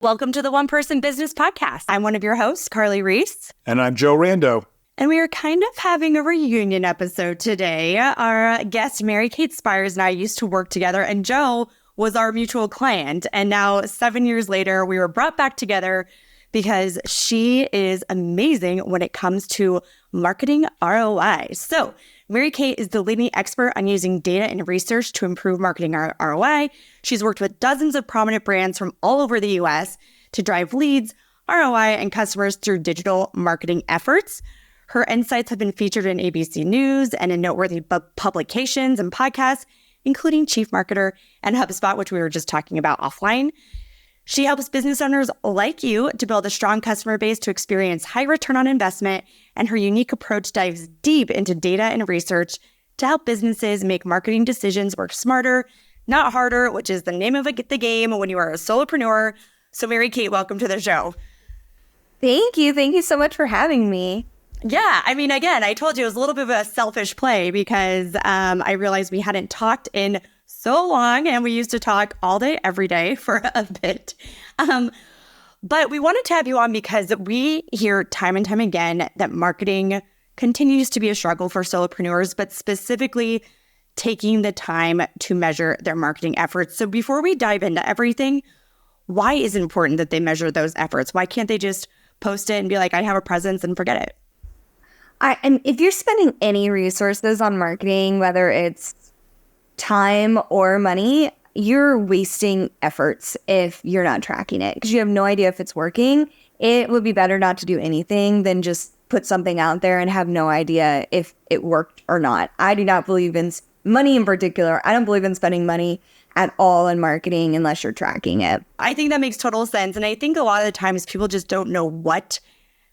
Welcome to the One Person Business Podcast. I'm one of your hosts, Carly Reese. And I'm Joe Rando. And we are kind of having a reunion episode today. Our guest, Cate Spires, and I used to work together, and Joe was our mutual client. And now, 7 years later, we were brought back together because she is amazing when it comes to marketing ROI. So, Cate is the leading expert on using data and research to improve marketing ROI. She's worked with dozens of prominent brands from all over the US to drive leads, ROI, and customers through digital marketing efforts. Her insights have been featured in ABC News and in noteworthy publications and podcasts, including Chief Marketer and HubSpot, which we were just talking about offline. She helps business owners like you to build a strong customer base to experience high return on investment, and her unique approach dives deep into data and research to help businesses make marketing decisions work smarter, not harder, which is the name of the game when you are a solopreneur. So Cate, welcome to the show. Thank you. Thank you so much for having me. Yeah, I mean, again, I told you it was a little bit of a selfish play because I realized we hadn't talked in so long, and we used to talk all day, every day for a bit. But we wanted to have you on because we hear time and time again that marketing continues to be a struggle for solopreneurs, but specifically taking the time to measure their marketing efforts. So before we dive into everything, why is it important that they measure those efforts? Why can't they just post it and be like, I have a presence and forget it? And if you're spending any resources on marketing, whether it's time or money, you're wasting efforts if you're not tracking it because you have no idea if it's working. It would be better not to do anything than just put something out there and have no idea if it worked or not. I do not believe in money in particular. I don't believe in spending money at all in marketing unless you're tracking it. I think that makes total sense. And I think a lot of the times people just don't know what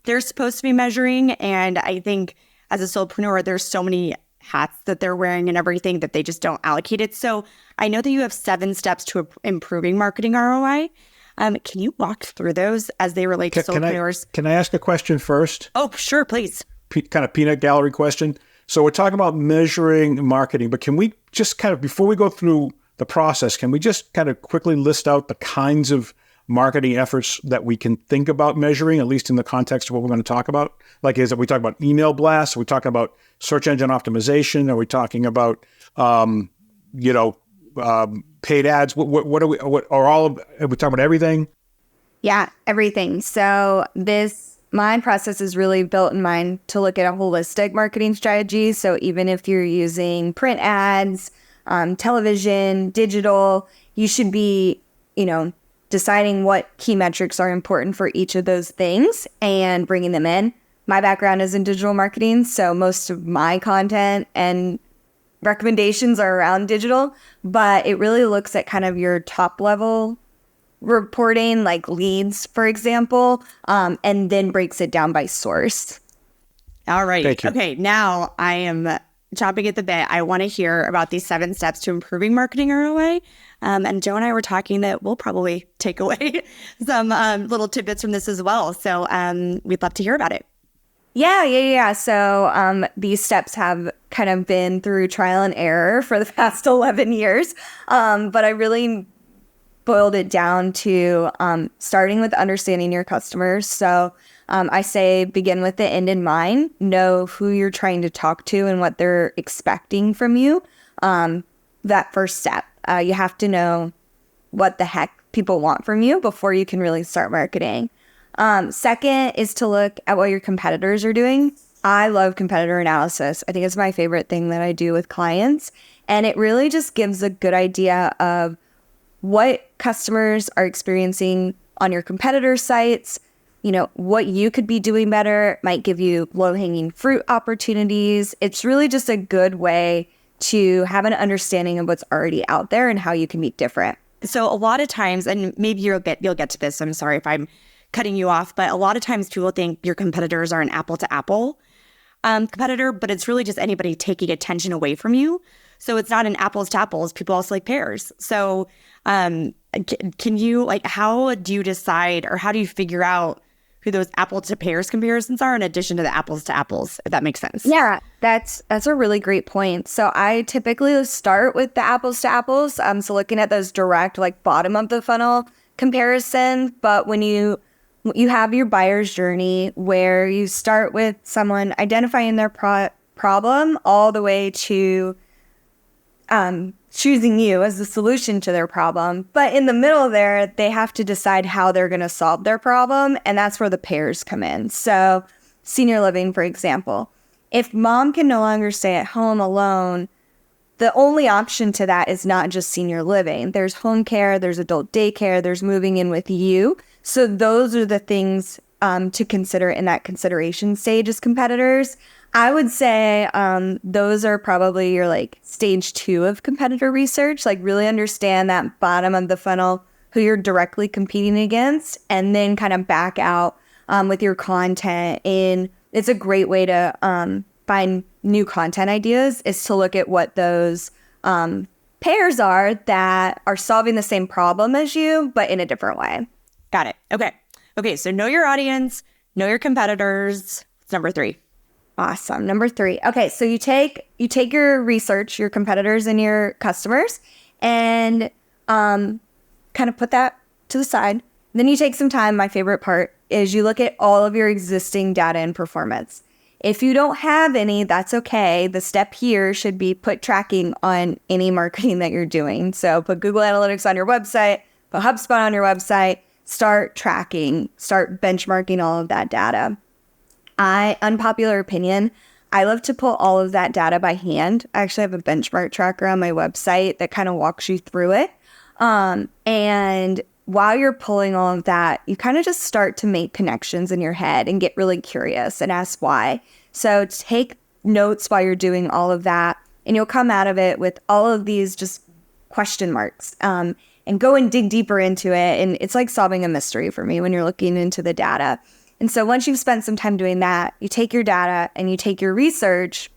they're supposed to be measuring. And I think as a solopreneur, there's so many hats that they're wearing and everything that they just don't allocate it. So I know that you have 7 steps to improving marketing ROI. Can you walk through those as they relate to solopreneurs? Can I ask a question first? Oh, sure, please. Kind of peanut gallery question. So we're talking about measuring marketing, but can we just kind of, before we go through the process, can we just kind of quickly list out the kinds of marketing efforts that we can think about measuring, at least in the context of what we're going to talk about? Like, are we talking about email blasts? Are we talking about search engine optimization? Are we talking about, paid ads? Are we talking about everything? Yeah, everything. So my process is really built in mind to look at a holistic marketing strategy. So even if you're using print ads, television, digital, you should be, deciding what key metrics are important for each of those things and bringing them in. My background is in digital marketing, so most of my content and recommendations are around digital, but it really looks at kind of your top level reporting, like leads, for example, and then breaks it down by source. All right. Thank you. Okay, now I am chomping at the bit. I want to hear about these 7 steps to improving marketing ROI. And Joe and I were talking that we'll probably take away some little tidbits from this as well. So we'd love to hear about it. Yeah. So these steps have kind of been through trial and error for the past 11 years. But I really boiled it down to starting with understanding your customers. So I say begin with the end in mind. Know who you're trying to talk to and what they're expecting from you. That first step. You have to know what the heck people want from you before you can really start marketing. Second is to look at what your competitors are doing. I love competitor analysis. I think it's my favorite thing that I do with clients. And it really just gives a good idea of what customers are experiencing on your competitor sites, what you could be doing better, might give you low-hanging fruit opportunities. It's really just a good way to have an understanding of what's already out there and how you can be different. So a lot of times, and maybe you'll get to this, I'm sorry if I'm cutting you off, but a lot of times people think your competitors are an apple-to-apple competitor, but it's really just anybody taking attention away from you. So it's not an apples to apples. People also like pears. So can you, how do you decide, or how do you figure out who those apple to pears comparisons are in addition to the apples to apples, if that makes sense? Yeah, that's a really great point. So I typically start with the apples to apples. So looking at those direct, bottom of the funnel comparison, but when you have your buyer's journey where you start with someone identifying their problem all the way to choosing you as the solution to their problem. But in the middle there, they have to decide how they're going to solve their problem. And that's where the pairs come in. So senior living, for example, if mom can no longer stay at home alone, the only option to that is not just senior living. There's home care, there's adult daycare, there's moving in with you. So those are the things to consider in that consideration stage as competitors. I would say those are probably your like stage 2 of competitor research, like really understand that bottom of the funnel, who you're directly competing against, and then kind of back out with your content. It's a great way to find new content ideas is to look at what those pairs are that are solving the same problem as you, but in a different way. Got it. Okay. So know your audience, know your competitors. It's number 3. Awesome. Number 3. Okay. So you take your research, your competitors and your customers, and kind of put that to the side. Then you take some time. My favorite part is you look at all of your existing data and performance. If you don't have any, that's okay. The step here should be put tracking on any marketing that you're doing. So put Google Analytics on your website, put HubSpot on your website, start tracking, start benchmarking all of that data. Unpopular opinion, I love to pull all of that data by hand. I actually have a benchmark tracker on my website that kind of walks you through it. And while you're pulling all of that, you kind of just start to make connections in your head and get really curious and ask why. So take notes while you're doing all of that, and you'll come out of it with all of these just question marks, and go and dig deeper into it. And it's like solving a mystery for me when you're looking into the data. And so once you've spent some time doing that, you take your data and you take your research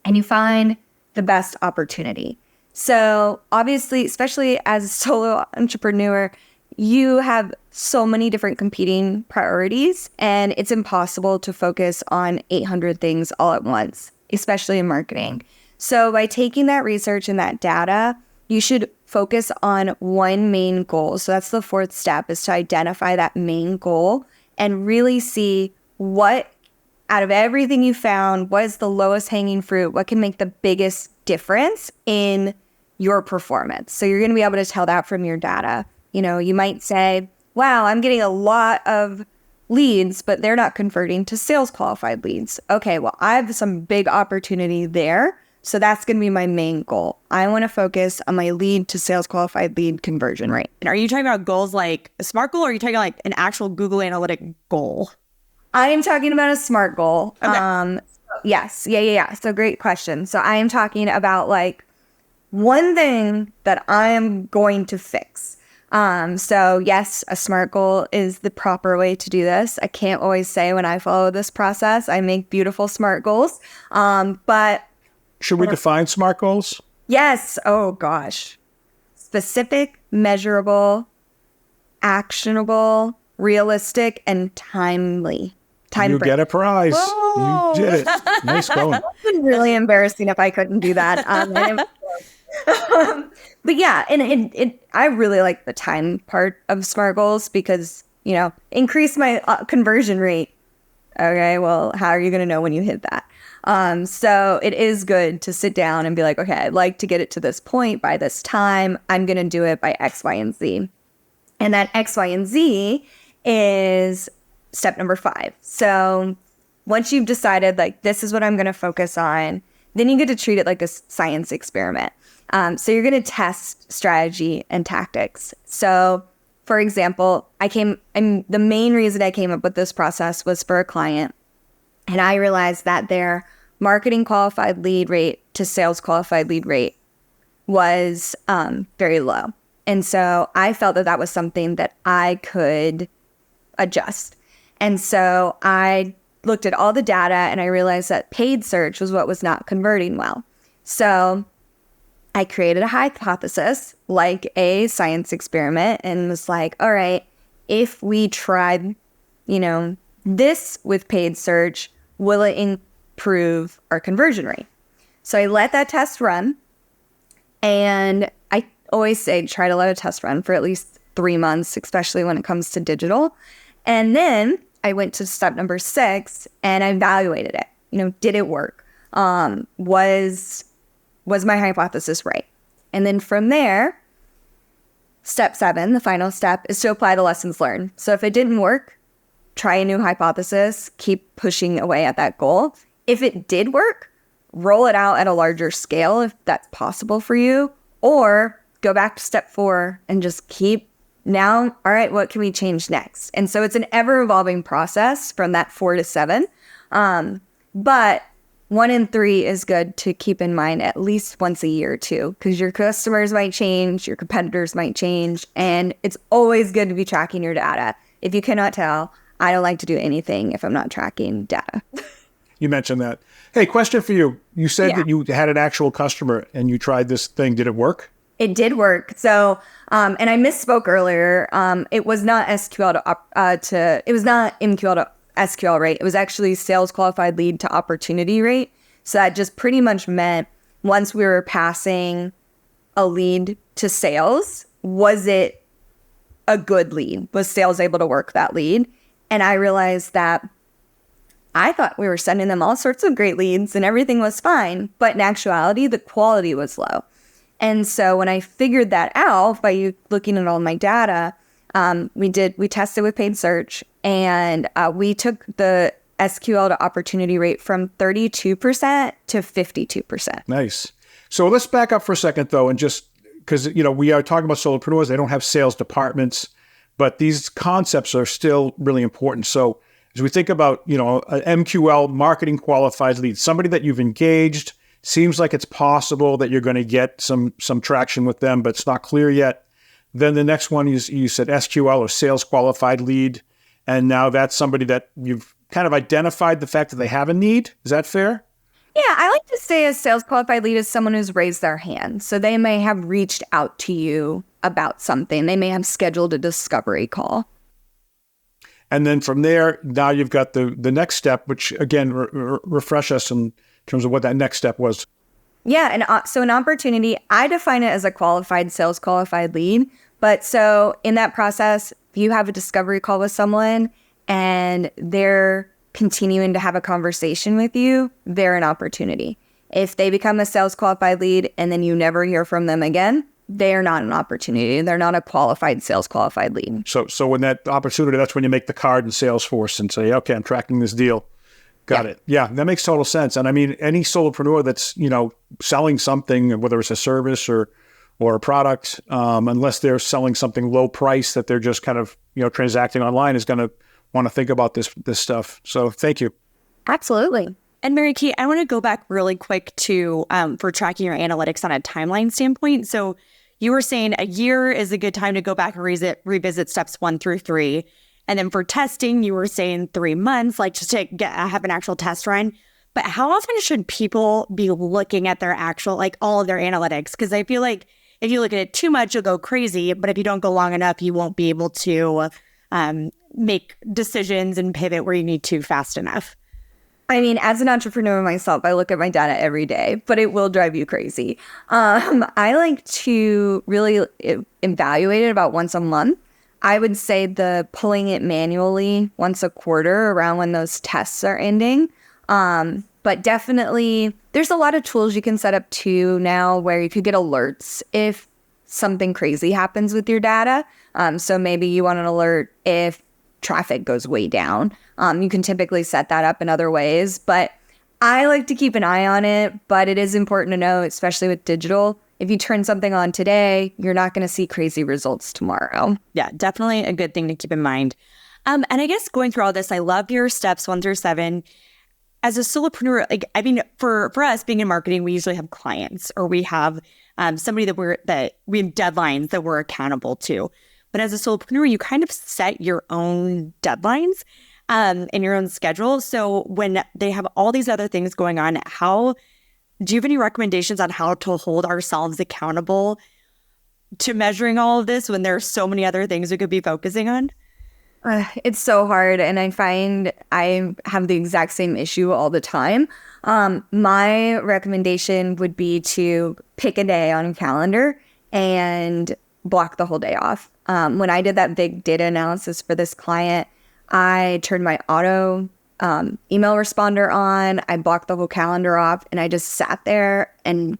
and you find the best opportunity. So obviously, especially as a solo entrepreneur, you have so many different competing priorities, and it's impossible to focus on 800 things all at once, especially in marketing. So by taking that research and that data, you should focus on one main goal. So that's the 4th step, is to identify that main goal and really see what, out of everything you found, what is the lowest hanging fruit, what can make the biggest difference in your performance. So you're going to be able to tell that from your data. You know, you might say, wow, I'm getting a lot of leads, but they're not converting to sales qualified leads. Okay, well, I have some big opportunity there. So that's going to be my main goal. I want to focus on my lead to sales qualified lead conversion rate. And are you talking about goals like a SMART goal, or are you talking like an actual Google Analytic goal? I am talking about a SMART goal. Okay. Yes. Yeah. So great question. So I am talking about like one thing that I am going to fix. So yes, a SMART goal is the proper way to do this. I can't always say when I follow this process, I make beautiful SMART goals. But should we define SMART goals? Yes. Oh gosh. Specific, measurable, actionable, realistic, and timely. You get a prize. Whoa. You did it. Nice going. It would be really embarrassing if I couldn't do that. But yeah, and I really like the time part of SMART goals because, you know, increase my conversion rate. Okay, well, how are you going to know when you hit that? So it is good to sit down and be like, okay, I'd like to get it to this point by this time. I'm going to do it by X, Y, and Z. And that X, Y, and Z is step number 5. So once you've decided, like, this is what I'm going to focus on, then you get to treat it like a science experiment. So you're going to test strategy and tactics. So for example, the main reason I came up with this process was for a client. And I realized that their marketing qualified lead rate to sales qualified lead rate was very low. And so I felt that was something that I could adjust. And so I looked at all the data and I realized that paid search was what was not converting well. So I created a hypothesis, like a science experiment, and was like, all right, if we tried, this with paid search, will it improve our conversion rate? So I let that test run. And I always say, try to let a test run for at least 3 months, especially when it comes to digital. And then I went to step number 6 and I evaluated it. Did it work? Was my hypothesis right? And then from there, step 7, the final step, is to apply the lessons learned. So if it didn't work, try a new hypothesis, keep pushing away at that goal. If it did work, roll it out at a larger scale if that's possible for you, or go back to step 4 and just keep now, all right, what can we change next? And so it's an ever-evolving process from that 4 to 7. But 1 and 3 is good to keep in mind at least once a year too, because your customers might change, your competitors might change, and it's always good to be tracking your data. If you cannot tell, I don't like to do anything if I'm not tracking data. You mentioned that. Hey, question for you. You said that you had an actual customer and you tried this thing. Did it work? It did work. So, and I misspoke earlier. It was not SQL it was not MQL to SQL rate. It was actually sales qualified lead to opportunity rate. So that just pretty much meant once we were passing a lead to sales, was it a good lead? Was sales able to work that lead? And I realized that I thought we were sending them all sorts of great leads and everything was fine. But in actuality, the quality was low. And so when I figured that out by looking at all my data, we tested with paid search, and we took the SQL to opportunity rate from 32% to 52%. Nice. So let's back up for a second, though, and just because, we are talking about solopreneurs. They don't have sales departments, but these concepts are still really important. So as we think about, an MQL, marketing qualified lead, somebody that you've engaged, seems like it's possible that you're going to get some traction with them, but it's not clear yet. Then the next one is, you said SQL or sales qualified lead. And now that's somebody that you've kind of identified the fact that they have a need. Is that fair? Yeah, I like to say a sales qualified lead is someone who's raised their hand. So they may have reached out to you about something. They may have scheduled a discovery call. And then from there, now you've got the next step, which again, refresh us in terms of what that next step was. Yeah, and so an opportunity, I define it as a qualified sales qualified lead. But so in that process, if you have a discovery call with someone and they're continuing to have a conversation with you, they're an opportunity. If they become a sales qualified lead and then you never hear from them again, they are not an opportunity. They're not a qualified sales qualified lead. So when that opportunity, that's when you make the card in Salesforce and say, okay, I'm tracking this deal. Got it. Yeah, that makes total sense. And I mean, any solopreneur that's, selling something, whether it's a service or a product, unless they're selling something low price that they're just kind of, transacting online, is going to want to think about this stuff. So thank you. Absolutely. And Mary Kate, I want to go back really quick to for tracking your analytics on a timeline standpoint. So you were saying a year is a good time to go back and revisit steps 1 through 3. And then for testing, you were saying 3 months, like just to have an actual test run. But how often should people be looking at their actual, like all of their analytics? Because I feel like if you look at it too much, you'll go crazy. But if you don't go long enough, you won't be able to make decisions and pivot where you need to fast enough. I mean, as an entrepreneur myself, I look at my data every day, but it will drive you crazy. I like to really evaluate it about once a month. I would say the pulling it manually once a quarter around when those tests are ending. But definitely, there's a lot of tools you can set up too now where you could get alerts if something crazy happens with your data. So maybe you want an alert if traffic goes way down. You can typically set that up in other ways, but I like to keep an eye on it. But it is important to know, especially with digital, if you turn something on today, you're not going to see crazy results tomorrow. Yeah, definitely a good thing to keep in mind. And I guess going through all this, I love your steps 1 through 7. As a solopreneur, for us being in marketing, we usually have clients or we have somebody that we have deadlines that we're accountable to. But as a solopreneur, you kind of set your own deadlines and your own schedule. So when they have all these other things going on, do you have any recommendations on how to hold ourselves accountable to measuring all of this when there are so many other things we could be focusing on? It's so hard. And I find I have the exact same issue all the time. My recommendation would be to pick a day on a calendar and block the whole day off. when I did that big data analysis for this client, I turned my auto email responder on, I blocked the whole calendar off, and I just sat there and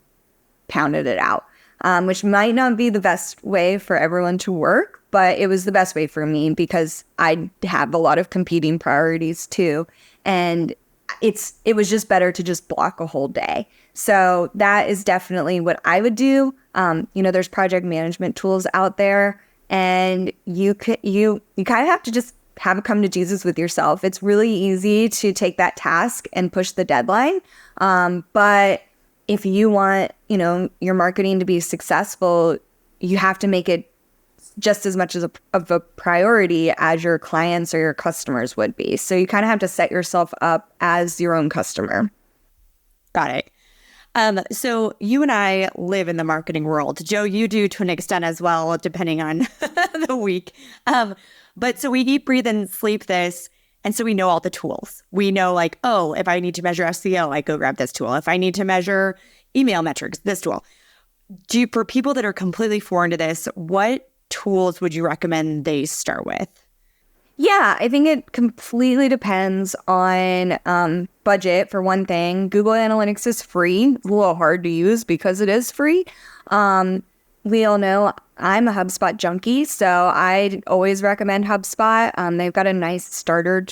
pounded it out, which might not be the best way for everyone to work, but it was the best way for me because I have a lot of competing priorities too. And it was just better to just block a whole day. So that is definitely what I would do. There's project management tools out there, and you kind of have to just have a come to Jesus with yourself. It's really easy to take that task and push the deadline. But if you want, your marketing to be successful, you have to make it just as much of a priority as your clients or your customers would be. So you kind of have to set yourself up as your own customer. Got it. So you and I live in the marketing world. Joe, you do to an extent as well, depending on the week. But so we eat, breathe, and sleep this. And so we know all the tools. We know like, oh, if I need to measure SEO, I go grab this tool. If I need to measure email metrics, this tool. For people that are completely foreign to this, what tools would you recommend they start with? Yeah, I think it completely depends on budget, for one thing. Google Analytics is free. It's a little hard to use because it is free. We all know I'm a HubSpot junkie, so I always recommend HubSpot. They've got a nice starter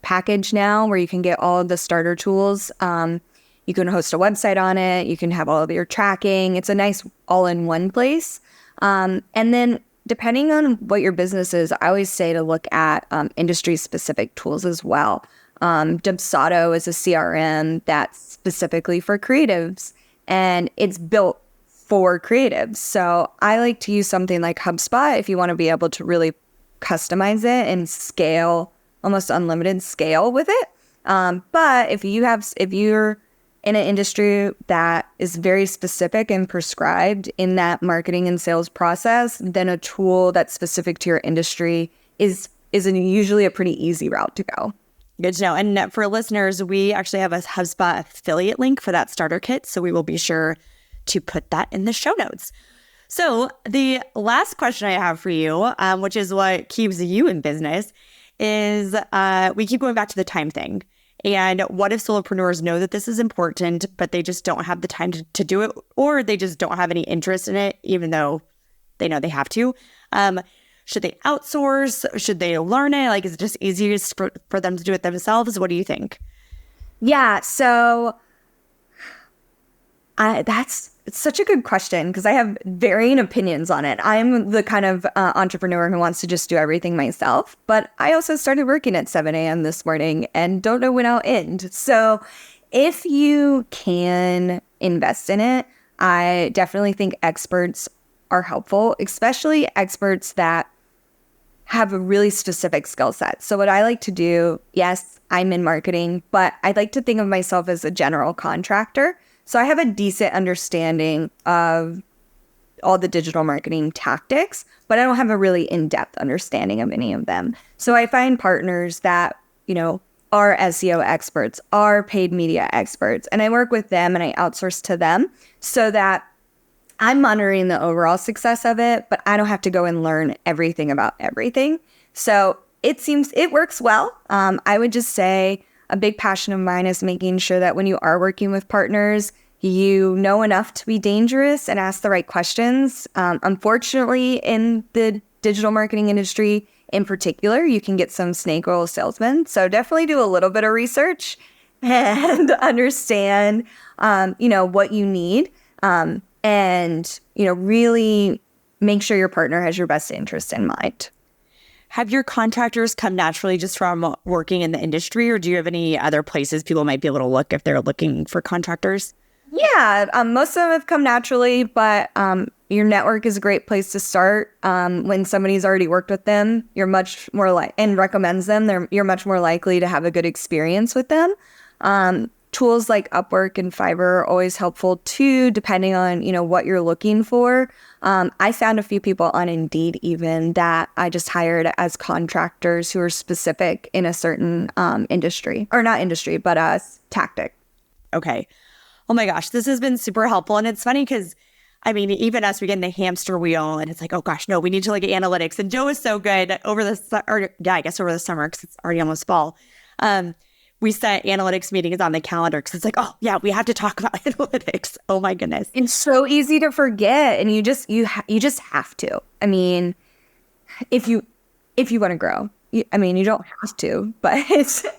package now where you can get all of the starter tools. You can host a website on it. You can have all of your tracking. It's a nice all-in-one place. And then depending on what your business is, I always say to look at industry-specific tools as well. Dubsado is a CRM that's specifically for creatives, and it's built for creatives. So I like to use something like HubSpot if you want to be able to really customize it and scale, almost unlimited scale with it. But if you're in an industry that is very specific and prescribed in that marketing and sales process, then a tool that's specific to your industry is usually a pretty easy route to go. Good to know. And for listeners, we actually have a HubSpot affiliate link for that starter kit. So we will be sure to put that in the show notes. So the last question I have for you, which is what keeps you in business, is we keep going back to the time thing. And what if solopreneurs know that this is important, but they just don't have the time to do it, or they just don't have any interest in it, even though they know they have to? Should they outsource? Should they learn it? Like, is it just easiest for them to do it themselves? What do you think? Yeah, so it's such a good question because I have varying opinions on it. I'm the kind of entrepreneur who wants to just do everything myself, but I also started working at 7 a.m. this morning and don't know when I'll end. So if you can invest in it, I definitely think experts are helpful, especially experts that have a really specific skill set. So what I like to do, yes, I'm in marketing, but I like to think of myself as a general contractor. So I have a decent understanding of all the digital marketing tactics, but I don't have a really in-depth understanding of any of them. So I find partners that, are SEO experts, are paid media experts, and I work with them and I outsource to them so that I'm monitoring the overall success of it, but I don't have to go and learn everything about everything. So it works well. I would just say a big passion of mine is making sure that when you are working with partners, you know enough to be dangerous and ask the right questions. Unfortunately, in the digital marketing industry in particular, you can get some snake oil salesmen. So definitely do a little bit of research and understand, what you need. And really make sure your partner has your best interest in mind. Have your contractors come naturally just from working in the industry, or do you have any other places people might be able to look if they're looking for contractors? Yeah, most of them have come naturally, but your network is a great place to start. When somebody's already worked with them, you're much more and recommends them, you're much more likely to have a good experience with them. Tools like Upwork and Fiverr are always helpful too, depending on, what you're looking for. I found a few people on Indeed even that I just hired as contractors who are specific in a certain industry, or not industry, but tactic. Okay. Oh my gosh, this has been super helpful. And it's funny because I mean, even us, we get in the hamster wheel and it's like, oh gosh, no, we need to look at analytics. And Joe is so good over I guess over the summer because it's already almost fall. We set analytics meetings on the calendar because it's like, oh yeah, we have to talk about analytics. Oh my goodness. It's so easy to forget, and you just have to. I mean, if you want to grow, you don't have to, but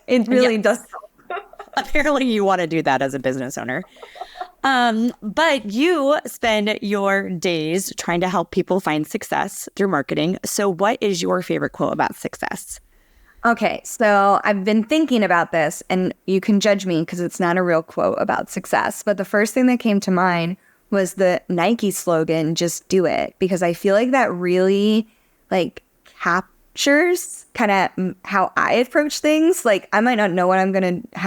it really does help. Apparently you want to do that as a business owner. But you spend your days trying to help people find success through marketing. So what is your favorite quote about success? Okay, so I've been thinking about this, and you can judge me because it's not a real quote about success. But the first thing that came to mind was the Nike slogan, "Just do it," because I feel like that really captures kind of how I approach things. Like, I might not know how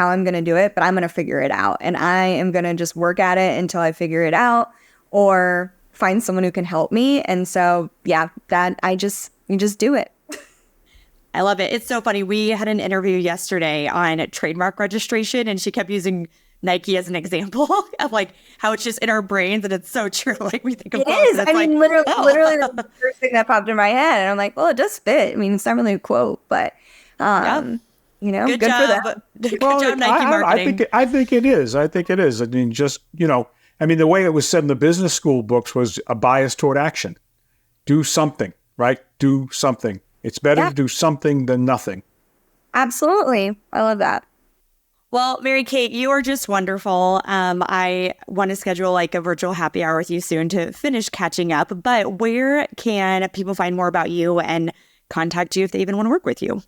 I'm gonna do it, but I'm gonna figure it out, and I am gonna just work at it until I figure it out or find someone who can help me. And so, yeah, you just do it. I love it. It's so funny. We had an interview yesterday on trademark registration, and she kept using Nike as an example of like how it's just in our brains, and it's so true. Like we think of it is. I mean, literally the first thing that popped in my head, and I'm like, well, it does fit. I mean, it's not really a quote, but good job. for them. Good job, Nike marketing. I think it is. I mean, the way it was said in the business school books was a bias toward action. Do something, right? Do something. It's better to do something than nothing. Absolutely. I love that. Well, Mary Kate, you are just wonderful. I want to schedule like a virtual happy hour with you soon to finish catching up. But where can people find more about you and contact you if they even want to work with you?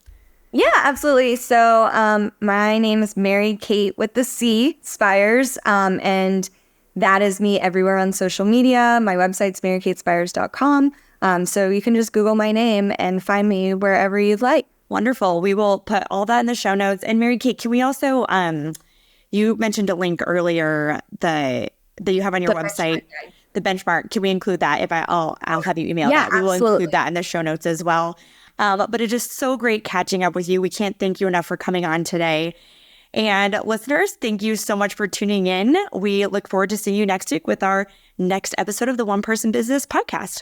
Yeah, absolutely. So my name is Mary Kate with the C, Spires. And that is me everywhere on social media. My website's marycatespires.com. So you can just Google my name and find me wherever you'd like. Wonderful. We will put all that in the show notes. And Mary Kate, can we also, you mentioned a link earlier that you have on your website, the benchmark. Can we include that? I'll have you email that. We will include that in the show notes as well. But it is so great catching up with you. We can't thank you enough for coming on today. And listeners, thank you so much for tuning in. We look forward to seeing you next week with our next episode of the One Person Business Podcast.